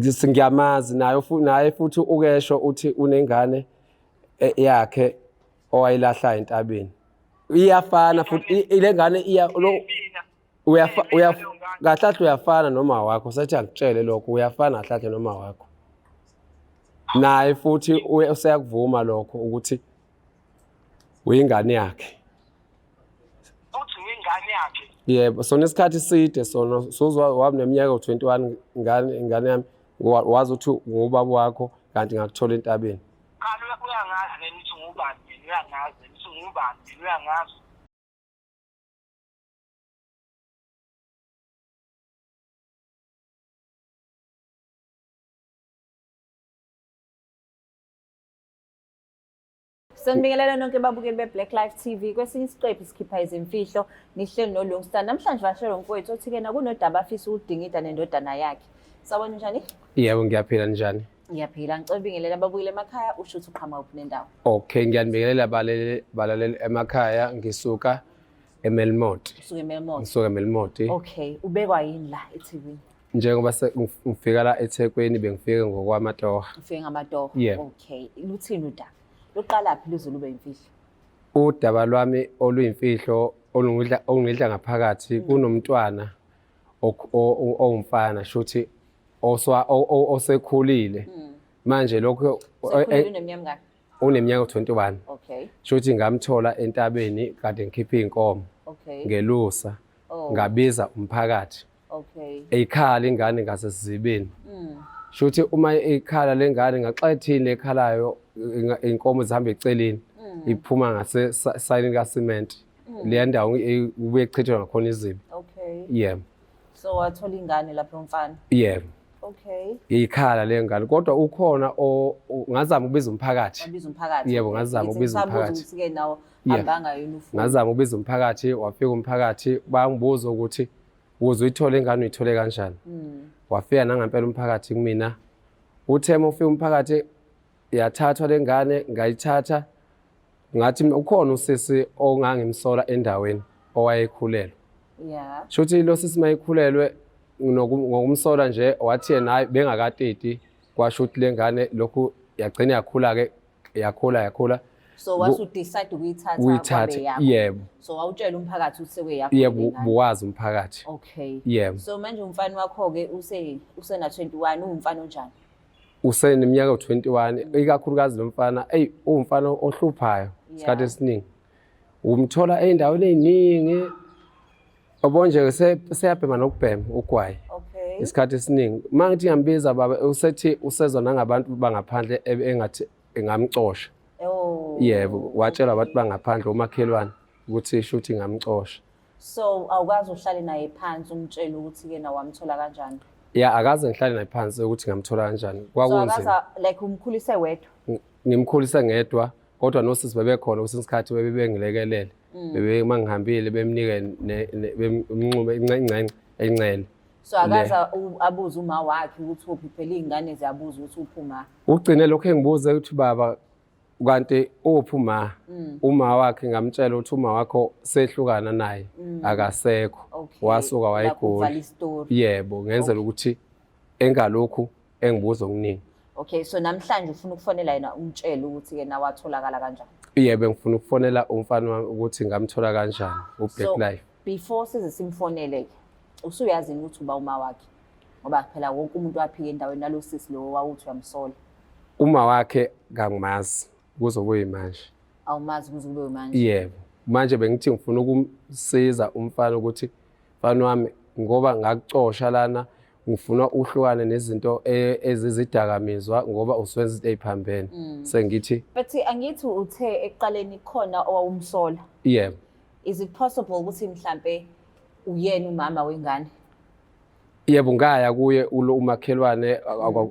Ngithi ngiyamazi naye futhi ukesho uthi unengane yakhe owayilahla entabeni. Iyafana futhi ile ngane kahle uyafana noma wakho sethi akutshele lokho uyafana kahle noma wakho. Naye futhi useyakuvuma lokho ukuthi uyingane yakhe. Uthi uyingane yakhe? Yebo, sona isikhathi eside sona sozwa wami neminyaka u21 ingane yami wazi ukuthi ngubaba wakho kanti ngakuthola entabeni. Kanti uyangazi nini ukuthi ngubani mina uyangazi ukuthi ngubani mina uyangazi. Sanibingelela nonke babukeli be-Black Life TV. Kwesinye isiqephu sikhipha izimfihlo nihleli noLungstar. Namhlanje bashelo mfowethu othi-ke nakunodaba afisa ukudingida nendodana yakhe. Sawubona njani? Yebo, ngiyaphila njani? Ngiyaphila. Ngicela ubingelele ababukeli emakhaya usho ukuthi uqhamuka kuphi nendawo. Okay, ngiyanibingelela balaleli emakhaya, ngisuka eMelmont. Usuke eMelmont. Ngisuka eMelmont. Okay, ubekwa yini la eThekwini? Njengoba ngifika la eThekwini bengifike ngokwamatoha. Ufike ngamatoha. Yeah. Okay, luthini udaba? Luqala phi luze lube imfihlo? Udaba lwami oluyimfihlo olungidla ngaphakathi kunomntwana owumfana shothi osekhulile. Manje lokho uneminyaka 21. Okay. Shothi ngamthola entabeni kade ngikhipha inkomo. Okay. Ngelusa. Ngabiza umphakathi. Okay. Eyikhala ingane ngasesizibeni. Shothi uma eyikhala lengane ngaxathini lekhalayo inkomo zihamba eceleni iphuma ngase sayini ka cement. Le ndawo ube echithwa ngakhona izibi. Okay. Yebo. So wathola ingane lapho mfana? Yebo. Okay. Ikhala lengane kodwa ukhona ngazama ukubiza umphakathi. Wabiza umphakathi. Yebo, ngazama ukubiza umphakathi. Ukuthi ke nawo hambanga yini ufuna. Ngazama ukubiza umphakathi, wafika umphakathi bangibuza ukuthi uyithola ingane uyithole kanjani. Wafika nangempela umphakathi kumina. Uthema ufika umphakathi yathathwa lengane ngayithatha ngathi ukhona usisi ongangimsola endaweni owayekhulelwe. Yeah. Shothi lo sisi mayikhulelwe ngokumsola nje wathi yena hayi bengakateti kwasho ukuthi lengane lokhu yagcina yakhula ke yakhula. So wasu decide ukuyithatha kwabe yakho. Yebo. So wawutshela umphakathi ukuthi sekuyakho. Yebo, buwazi umphakathi. Okay. Yebo. So manje umfana wakho ke usena 21 uwumfana onjani? Useneminyaka 21 ikakhulukazi lo mfana uwumfana ohluphayo isikhathi esiningi. Umthola endaweni eziningi obonje seyabhema nokubhema ugwayi. Okay. Isikhathi esiningi mangithi ngiyambiza baba usethi usezwa nangabantu bangaphandle engathi engamcosha. Oh. Yebo, watshela abantu bangaphandle umakhelwane ukuthi shothi ngamcosha. So awukazi uhlale naye phansi umtshela ukuthi ke nawe wamthola kanjani? Ya akaze ngihlale naye phansi ukuthi ngamthola kanjani. Kwakunzima. So akaza like umkhulise wedwa. Ngimkhulisa ngedwa kodwa nosisi bebekhona kusesikhathi bebengilekelele. Bebe mangihambile bemnike bemnxube ingcengcenge encele. So akaza abuza uma wakhe ukuthi uphi phela izingane ziyabuza ukuthi uphuma. Ugcine lokho engibuze ukuthi baba kanti uphuma uma wakhe ngamtshela ukuthi uma wakho sehlukana naye akasekho wasuka wayegula. Yebo, ngenzela ukuthi engalokhu engibuza okuningi. Okay, so namhlanje ufuna ukufonela yena umtshela ukuthi ke nawe watholakala kanjani? Yebo, ngifuna ukufonela umfana wami ukuthi ngamthola kanjani uBlack Life. Before size simfonele ke usuyazini ukuthi uba uma wakhe ngoba phela wonke umuntu waphika endaweni nalosisi lo wawuthi uyamsola. Uma wakhe kangimazi kuze kube manje. Awumazi kuze kube manje? Yebo, manje bengithi ngifuna ukumsiza umfana ukuthi mfana wami ngoba ngakucosha lana ngifuna uhlukane nezinto ezizidakamizwa ngoba usenza izinto eziphambene. Sengithi but angithi uthe eqaleni khona owawumsola. Yebo. Is it possible ukuthi mhlambe uyena umama wengane? Yebo, ngaya kuye umakhelwane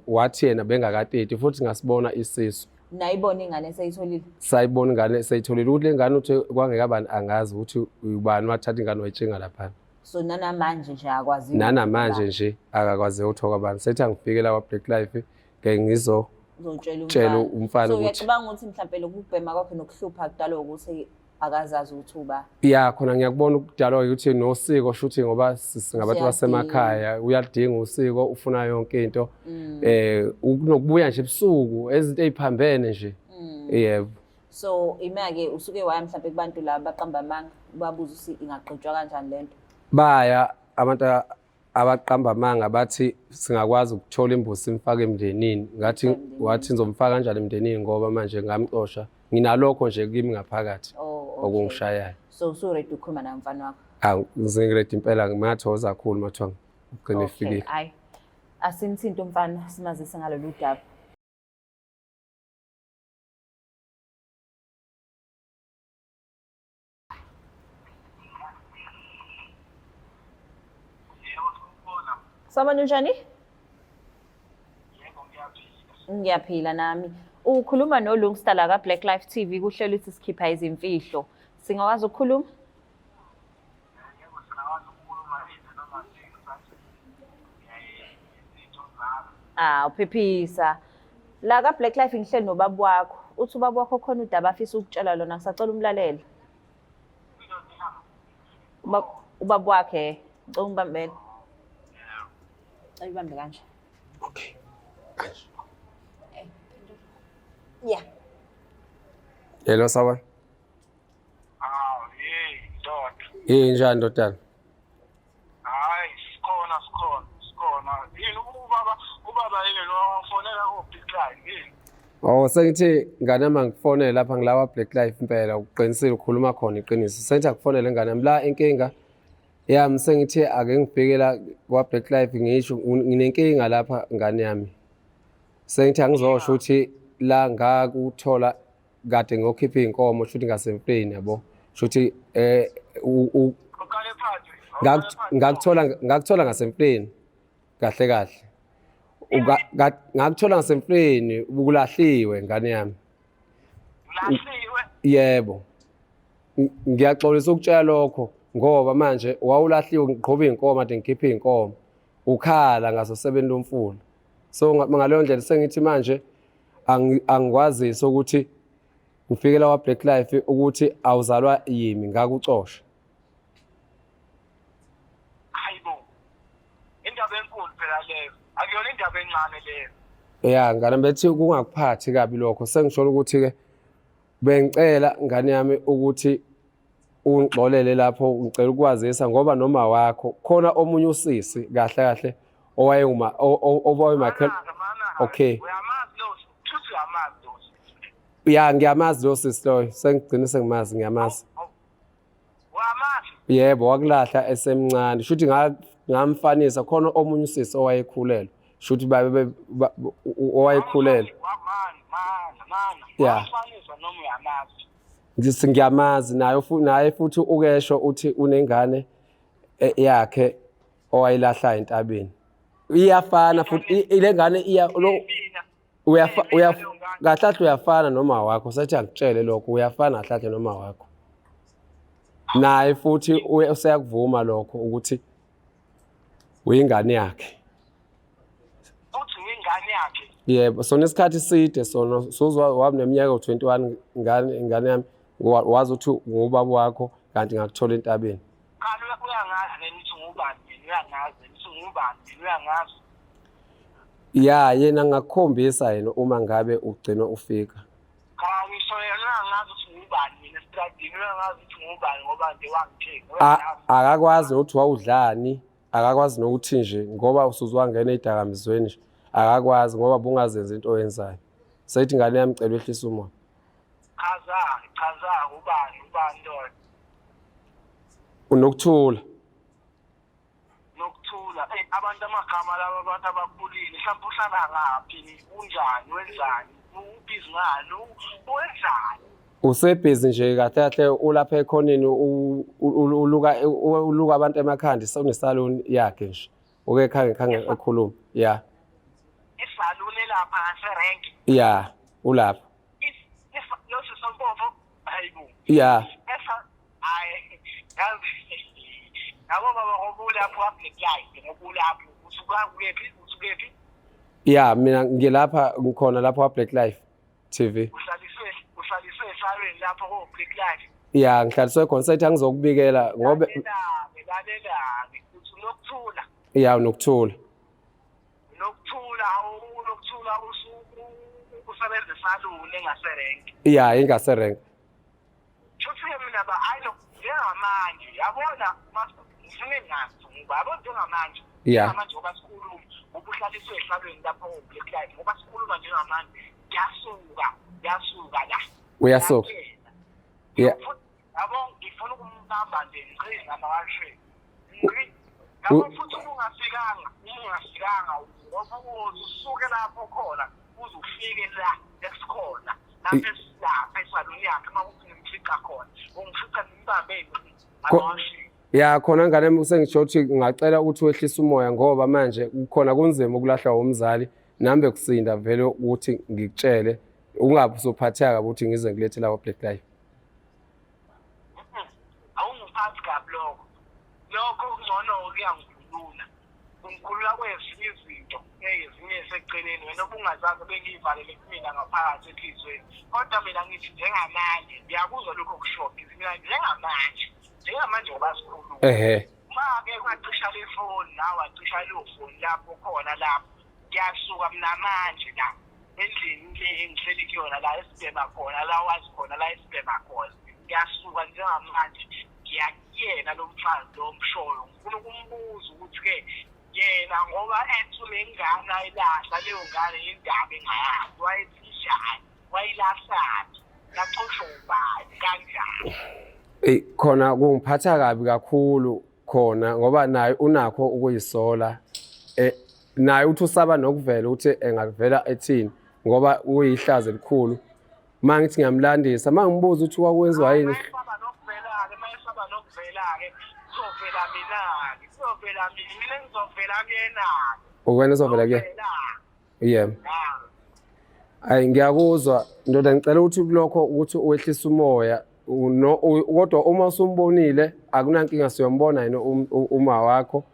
wathi yena bengakateti futhi ngasibona isisu. Nayibona ingane seyitholile? Sayibona ingane seyitholile ukuthi lengane uthi kwangekabani angazi ukuthi ubani wathatha ingane wayitshinga lapha. So nanamanje nje akwazi. Nanamanje nje akakwazi ukuthoka abantu. Sethi angifikela kwa Black Life ke ngizotshela umfana ukuthi. So ukuthi uyacabanga ukuthi mhlambe lokubhema kwakhe nokuhlupha kudalwa ukuthi akazazi ukuthi uba. Ya khona ngiyakubona ukudalwa ukuthi nosiko shuthi ngoba singabantu basemakhaya uyalidinga usiko ufuna yonke into ukunokubuya nje ebusuku ezinto eziphambene nje yebo. So imake usuke waya mhlawumbe kubantu laba baqamba amanga ubabuza ukuthi ingaqhutshwa kanjani lento. Baya abantu abaqamba amanga bathi singakwazi ukuthola imbuzi simfake emndenini ngathi wathi ngizomfaka kanjani emndenini ngoba manje ngamxosha nginalokho nje kimi ngaphakathi okungishayayo. So usuready ukukhuluma namfana wakho? Hawu ngiready impela ngimathoza kakhulu mathwa ugcine efikile. Hayi asimthinta umfana simazise ngalolu daba. Sawubona njani? Yebo ngiyaphila. Ngiyaphila nami. Ukhuluma noLungstar la ka Black Life TV kuhlelo ukuthi sikhipha izimfihlo. Singakwazi ukukhuluma? Yebo singakwazi ukukhuluma noma Uphephisa. La ka Black Life ngihleli nobaba wakho. Uthi ubaba wakho khona udaba afisa ukutshela lona ngisacela umlalelo. Ubaba wakhe ngicela ungibambele. Ayibambe kanje. Okay. Yeah. Hello sawa. Ndoda. Njani ndodana? Hayi sikhona. Yini ubaba yini lo fonela ku Big Life yini? Oh sengithi ngane mangifonele lapha ngilawa Black Life impela uqinisile ukhuluma khona iqiniso. Sengithi akufonele ngane yami la inkinga yami sengithi ake ngibhekela kwa Black Life ngisho nginenkinga lapha ngane yami. Sengithi angizosho ukuthi la ngakuthola kade ngokhipha inkomo shuthi ngasemfeni yabo. Shuthi Uqale phansi. ngakuthola ngasemfeni kahle. Ngakuthola ngasemfeni ukulahliwe ngane yami. Lahliwe? Yebo. Ngiyaxolisa ukutshela lokho ngoba manje wawulahliwe ngiqhoba inkomo ade ngikhipha inkomo. Ukhala ngaso 7 loMfula. So ngaleyo ndlela sengithi manje angikwazisa ukuthi ufikela wa Black Life ukuthi awuzalwa yimi ngakucosha. Hayibo. Indaba enkulu phela leyo. Akuyona indaba encane leyo. Ya ngane bethi kungakuphathi kabi lokho sengisho ukuthi ke bengicela ngane yami ukuthi ungixolele lapho ngicela ukwazisa ngoba noma wakho khona omunye usisi kahle owayema okay. Uyamazi lo, futhi uyamazi lo. Ya ngiyamazi lo sisi loyo sengigcine sengimazi ngiyamazi. Uyamazi? Yebo wakulahla esemncane shuthi ngamfanisa khona omunye usisi owayekhulelwe shuthi owayekhulelwe. Yeah. Ufanisa noma uyamazi? Ngithi ngiyamazi naye futhi ukesho uthi unengane yakhe owayilahla entabeni. Iyafana futhi ile ngane kahle uyafana noma wakho sathi angitshele lokho uyafana kahle noma wakho. Naye futhi useyakuvuma lokho ukuthi uyingane yakhe. Uthi uyingane yakhe? Yebo sona isikhathi side sona sozwa wami neminyaka u21 ingane yami wazi ukuthi ngubaba wakho kanti ngakuthola entabeni. Kanti uyangazi nithi ngubani uyangazi nithi ngubani uyangazi. Ya yena ngakukhombisa yena uma ngabe ugcina ufika. Cha ngisho yena uyangazi ukuthi ngubani mina stradini uyangazi ukuthi ngubani ngoba nje wangithenga. Akakwazi ukuthi wawudlani akakwazi nokuthi nje ngoba usuzwangena edakamizweni nje akakwazi ngoba bungazenza into oyenzayo. Seyithi ngane yami cela wehlisa umoya. Chaza ubani nto. Unokuthula. Nokuthula. Abantu amagama laba abantu abakhulile mhlawumbe uhlala ngaphi unjani wenzani ubhizi ngalo wenzani. Usebhizi nje kahle ulapha ekhoneni uluka abantu emakhanda sonesalon yakhe nje. Uke khange ekhuluma. Yeah. Isalon lapha ngaserank. Yeah, ulapha. Yosho Sompofo hayibo. Yeah. Yabo baba ngobulapho Black Life ngobulapho usukephi? Yeah, mina ngilapha ngikhona lapha Black Life TV. Uhlaliswe esalweni lapho ko Black Life. Ya ngihlaliswe khona sethi angizokubikela ngoba lalela-ke uthi unokuthula ya nokuthula. unokuthula usebenza esaluni engaserenki. Ya ingaserenke. Shuthi-ke mina njengamanje yabona ngifune ngazi ngoba yabo njengamanje njengamanje ngoba sikhuluma ubuhlaliswe ehlalweni lapho Black Lives ngoba sikhuluma njengamanje kuyasuka la Uyasuka. Yeah. Yabo ngifuna ukumbamba nje ngiqini amawashe yabo futhi ungafikanga ngoba usuke lapho khona uze ufike la esikhona lapha esaluni yakhe uma uthi ngimfica khona ungifica ngimbambe amawashe. Ya khona ngane sengisho ukuthi ngacela ukuthi wehlise umoya ngoba manje kukhona kunzima ukulahlwa umzali nambe kusinda vele ukuthi ngikutshele ungabe usophatheka ukuthi ngize ngilethe lawo Black Lives. Awungiphathi kabi lokho kungcono kuyangikhulula ungikhulula kwezinye izinto ezinye eseceleni wena obungazazi bengiyivalele kumina ngaphakathi enhlizweni kodwa mina ngithi njengamanje ngiyakuzwa lokho kushoda mina njengamanje ngoba sikhuluma ma-ke kwacisha le foni nawe wacisha leyo foni lapho khona lapho ngiyasuka mina manje la endlini le engihleli kuyona la esibhema khona la wazi khona la esibhema khona ngiyasuka njengamanje ngiyakuyena lo mfazi lo mshoyo ngifuna ukumbuza ukuthi-ke yena ngoba ethume ingane ayilahla leyo ngane indaba engayazi wayethinjani wayilahlaphi yacoshwa ubani kanjani. Khona kungiphatha kabi kakhulu khona ngoba naye unakho ukuyisola naye uthi usaba nokuvela ukuthi engavela ethini ngoba uyihlaze elikhulu mangithi ngiyamlandisa mangibuza ukuthi wakwenziwa yini. Mayesaba nokuvela-ke kuzovela mina ngizovela kuyena. Wena uzovela kuyena. Yeah. Hayi ngiyakuzwa ndoda ngicela ukuthi kulokho ukuthi wehlise umoya kodwa uma usumbonile akunankinga siyombona yena uma wakho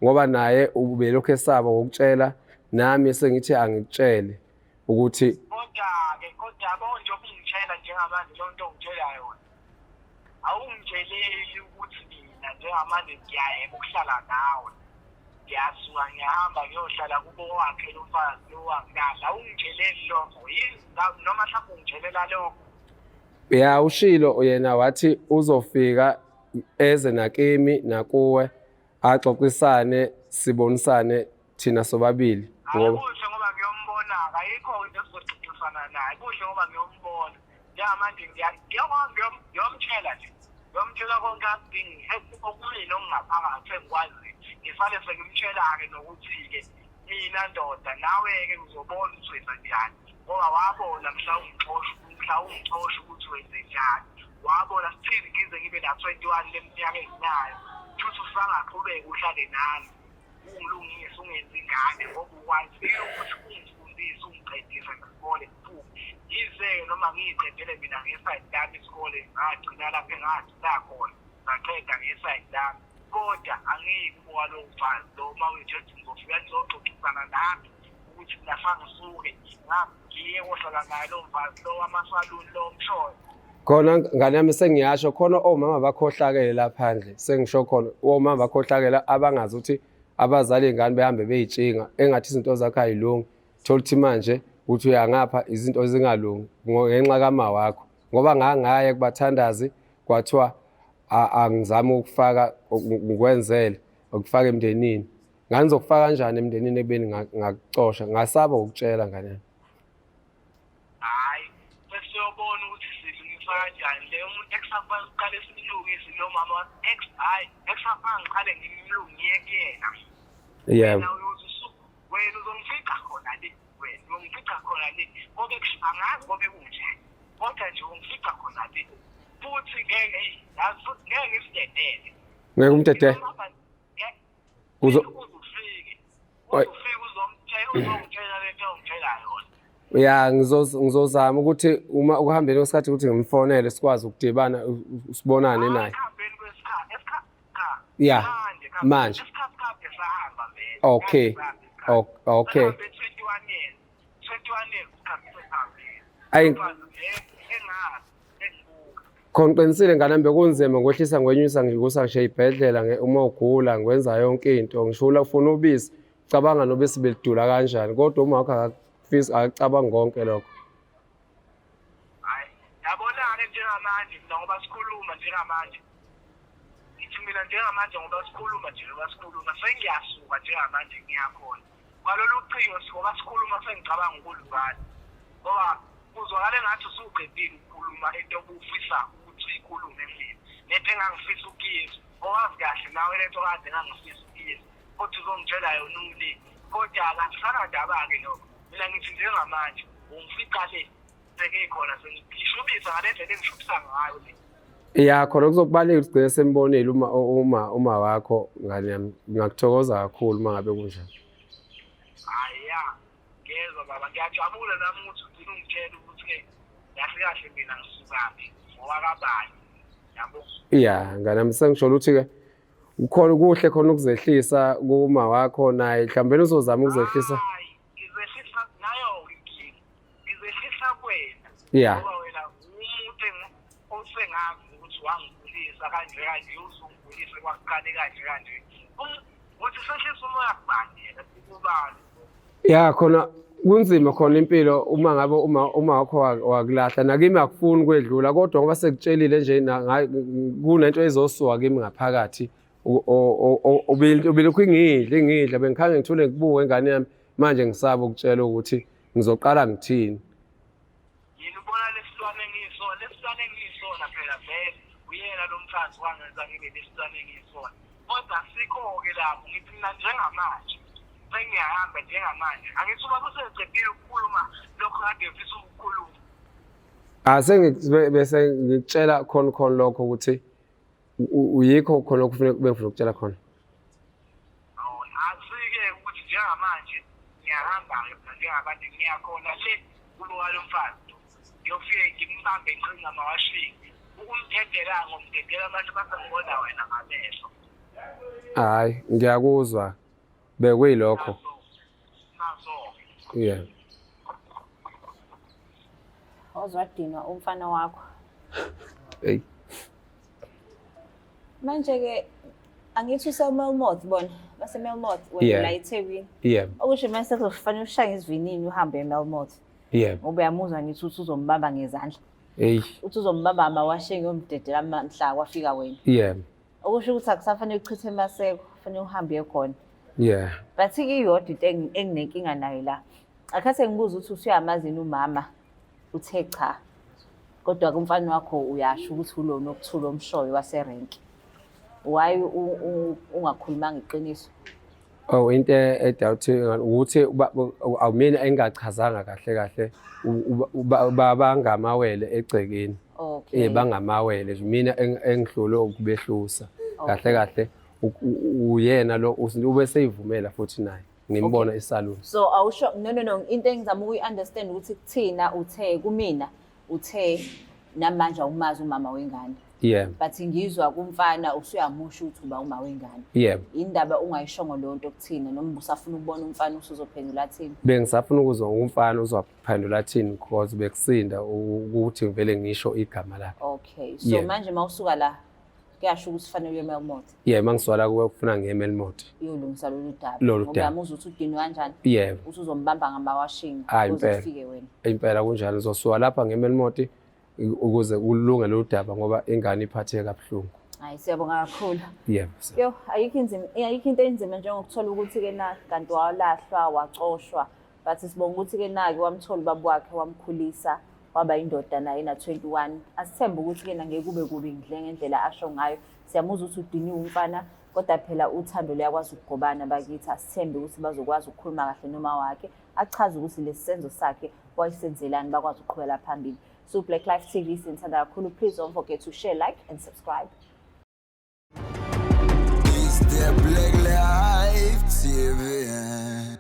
ngoba naye ubelokho esaba ngokutshela nami sengithi angikutshele ukuthi kodwa yabo nje ukungitshela njengamanje lo nto ongitshela yona awungitsheleli ukuthi mina njengamanje ngiyayeka ukuhlala nawe ngiyasuka ngiyahamba ngiyohlala kubo wakhe lo mfazi lo wangilahla awungitsheleli lokho yini noma mhlawumbe ungitshelela lokho. Ya ushilo yena wathi uzofika eze nakimi nakuwe axoxisane sibonisane thina sobabili ngoba ngiyombona ayikho into esizoxoxisana naye kuhle ngoba ngiyombona njengamanje ngiyomtshela nje ngiyomtshela konke akudingi okumina okungaphakathi engikwazi ngifane sengimtshela-ke nokuthi-ke mina ndoda nawe-ke uzobona ukuthi wenza njani ngoba wabona mhlawumbe ukuthi wenze njani wabona sithini ngize ngibe na-21 leminyaka enginayo futhi usangaqhubeka uhlale nami ungilungise ungenzi ingane ngoba ukwazile ukuthi ungifundise ungiqedise ngesikole kuphume yize-ke noma ngiyiqedele mina ngesayidi lami isikole ngagcina lapho engagcina khona ngaqeda ngesayidi lami kodwa angiyikuwa lowo mfazi lo uma wethu ethi ngizofika ngizoxoxisana nami ukuthi nafanga ngisuke ngiye kohlala naye lo mfazi lo wamasaluni lo mshoyo. Khona ngane yami sengiyasho khona omama bakhohlakele laphandle sengisho khona omama bakhohlakela abangazi ukuthi abazali ingane behambe beyitshinga engathi izinto zakhe ayilungi thola ukuthi manje uthi uyangapha izinto ezingalungi ngenxa kama wakho ngoba ngaye kubathandazi kwathiwa angizama ukufaka ngikwenzele ukufaka emndenini nganizokufaka kanjani emndenini ebeni ngakucosha ngasaba ukutshela ngane. Hayi sesiyobona ukuthi silungisa kanjani le umuntu ekusafana uqale simlungise lo mama hayi ekusafana ngiqale ngimlungiye kuyena. Yebo. Wena uzongifica khona le ngoba angazi ngoba kunjani kodwa nje ungifica khona le futhi ngeke ngisidedele. Ngeke umdedele. Uzofika uzomtshela lento ongitshela yona. Ya ngizozama ukuthi uma ukuhambeni kwesikhathi ukuthi ngimfonele sikwazi ukudibana usibonane naye. Ya manje. Okay. Okay. Ayi Khona qinisile ngane yami bekunzima ngokwehlisa ngwenyusa ngikusa ngisho ey'bhedlela uma ugula ngikwenza yonke into ngisho ufuna ubisi cabanga nobisi belidula kanjani kodwa uma wakho akacabangi konke lokho. Hayi, yabona-ke njengamanje mina ngoba sikhuluma njengamanje. Ngithi mina njengamanje ngoba sikhuluma sengiyasuka njengamanje ngiyakhona. Kwalolu cingo ngoba sikhuluma sengicabanga ukulivana. Ngoba kuzwakale ngathi usuqedile ukukhuluma into obufisa ukuthi ikhulume mina. Lento engangifisa ukuyizwa. Owazi kahle nawe lento kade engangifisa ukuyizwa. Kodwa uzongitshela yona ungilini. Kodwa akasanandaba-ke lokho. Mina ngithi njengamanje ungifica le sekekhona sengishubisa ngale ndlela engishubisa ngayo le. Ya khona kuzokubaleka ugcine sembonile uma wakho ngane yami ngiyakuthokoza kakhulu uma ngabe kunjani. Hayi ya ngezwa baba ngiyajabula nami ukuthi ugcine ungitshela ukuthi-ke kahle kahle mina ngisukaphi ngoba kabani yabo. Ya ngane yami sengisho ukuthi-ke ukhona kuhle khona ukuzehlisa kuma wakho naye mhlawumbe uzozama ukuzehlisa. Hayi ngizehlisa nayo inkinga ngizehlisa kwena. Ya. Ngoba wena umuntu osengazi ukuthi wangigulisa kanje uzungigulise kwakuqale kanje. Uthi sehlisa umoya kubani yena kubani. Ya khona kunzima khona impilo uma ngabe uma wakho wakulahla nakimi akufuni kwedlula kodwa ngoba sekutshelile nje kunento ezosuka kimi ngaphakathi ubilokhu ngidle bengikhange ngithule ngibuke ingane yami manje ngisaba ukutshela ukuthi ngizoqala ngithini. Yini ubona lesilwane engiyisona phela vele uyena lo mfazi wangenza ngibe lesilwane engiyisona. Kodwa sikho-ke lapho ngithi mina njengamanje sengiyahamba njengamanje angithi ubaba useqedile ukukhuluma lokho kade ngifisa ukukhuluma. Bese ngikutshela khona lokho ukuthi uyikho khona okufanele bengifuna ukutshela khona. Asike ukuthi njengamanje ngiyahamba-ke mina njengabantu ngiyakhona le kulo walo mfazi ngiyofike ngimbambe ngiqhinga amawashini ukumthendela ngomthendela abantu basengibona wena ngamehlo. Hayi ngiyakuzwa bekuyilokho. Nazo. Yeah. Ozwadinwa umfana wakho. Hey. Manje-ke angithi useMelmoth bona baseMelmoth wena la eThekwini. Yeah. Okusho mase kuzofanele ushaye isivinini uhambe eMelmoth. Yeah. Ngoba uyamuzwa ngithi uthi uzombamba ngezandla. Hey. Uthi uzombamba amawashing yomdedela mhla kwafika wena. Yeah. Okusho ukuthi akusafanele uchithe emaseko, kufanele uhambe khona. Yeah. Bathi iyodwa into enginenkinga nayo la. Akhathe ngibuza ukuthi usuyamazini umama uthe cha. Kodwa kumfana wakho uyasho ukuthi ulona okuthula omshoyo waserenki. Why ungakhulumanga iqiniso? Oh into edoubt ukuthi awumina engachazanga kahle bangamawele egcekeni. Okay. Bangamawele mina engihlule ukubehlusa. Kahle uyena lo ube seyivumela futhi naye ngimbona esaluni. So awusho no into engizama ukuyi-understand ukuthi kuthina uthe kumina uthe namanje awumazi umama wengane. Yeah. But ngizwa kumfana usuyamusha ukuthi uba uma wengane. Yeah. Indaba ungayishongo lo nto kuthina noma usafuna ukubona umfana usuzophendula thini? Bengisafuna ukuzwa umfana uzophendula thini because bekusinda ukuthi ngivele ngisho igama lakhe. Okay. So manje mawusuka la kuyasho ukuthi kufanele eMelmoth. Yeah, mangiswala kuwe kufuna ngeMelmoth. Iyolungisa lolu daba. Ngoba uyamuzwa ukuthi udini kanjani? Yeah. Usuzombamba ngamawashing ukuze ufike wena. Impela kunjalo uzosuka lapha ngeMelmoth ukuze kulunge lo daba ngoba ingane iphatheke kabuhlungu. Hayi siyabonga kakhulu. Yeah. Yo ayikho into enzima njengokuthola ukuthi ke na kanti walahlwa wacoshwa but sibonga ukuthi ke na ke wamthola ubaba wakhe wamkhulisa waba indoda naye na 21 asithemba ukuthi ke na ngeke kube kubi ngendlela asho ngayo siyamuzwa ukuthi udiniwe umfana kodwa phela uthando luyakwazi ukugobana bakithi asithembe ukuthi bazokwazi ukukhuluma kahle noma wakhe achaze ukuthi lesenzo sakhe wayisenzelani bakwazi ukuqhubela phambili. So Black Life TV sithanda kakhulu. Please don't forget to share, like and subscribe. It's the Black Life TV.